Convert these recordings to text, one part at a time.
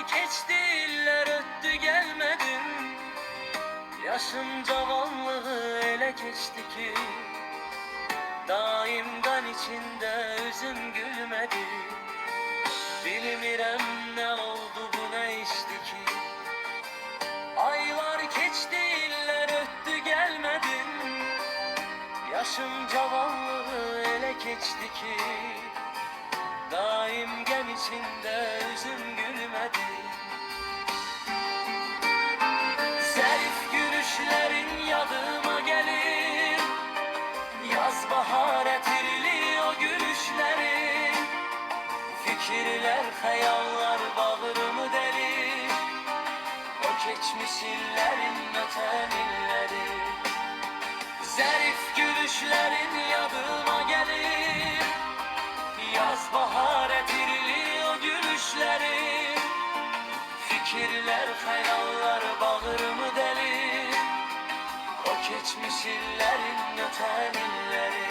keçdi illər ötdü gəlmədin. Yaşım cavanlığı ele keçdi ki, daim qan içində üzüm gülmədi. Bilmirəm nə oldu bu nə işdi ki, aylar keçdi illər ötdü gəlmədin. Yaşım cavanlığı ele keçdi ki, daim qan içində üzüm gülmədi. Zərif gülüşlərin yadıma gəlir, yaz bahar ətirli o gülüşlərin. Fikirlər, xəyallar bağrımı dəlir, o keçmiş illərin ötən illəri. Zərif gülüşlərin yadıma gəlir, yaz bahar ətirli o gülüşlərin. Fikirlər, xəyallar bağrımı dəlir, o keçmiş illərin ötən illəri.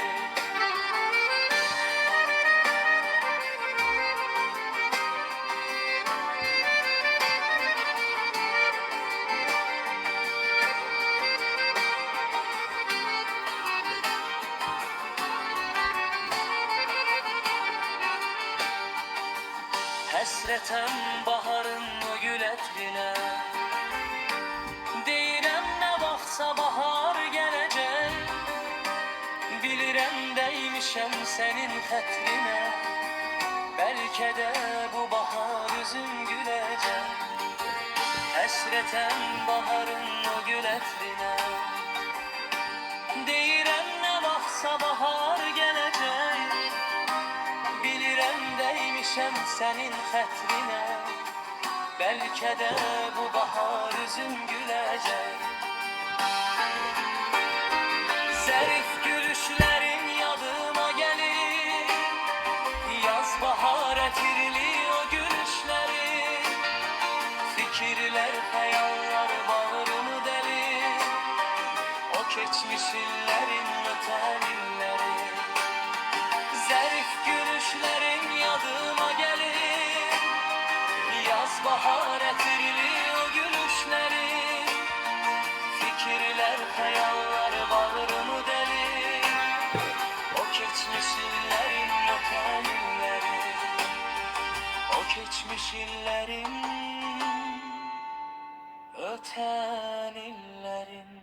Həsrətəm baharın o gül ətrinə, deyirəm nə vaxtsa bahar gələcək. Bilirəm dəymişəm sənin xətrinə, bəlkə də bu bahar üzüm güləcək. Həsrətəm baharın o gül ətrinə, deyirəm nə vaxtsa bahar gələcək. Bilirəm dəymişəm sənin xətrinə, bəlkə də bu bahar üzüm güləcək. Zərif gülüşlərin yadıma gəlir, yaz bahar ətirli o gülüşlərin. Fikirlər, xəyallar bağrımı dəlir, o keçmiş illərin ötən illəri. Zərif gülüşlərin yadıma gəlir, yaz bahar ətirli o gülüşlərin. Fikirlər, xəyallar bağrımı dəlir, o keçmiş illərin ötən illəri. O keçmiş illerin ötən illerin.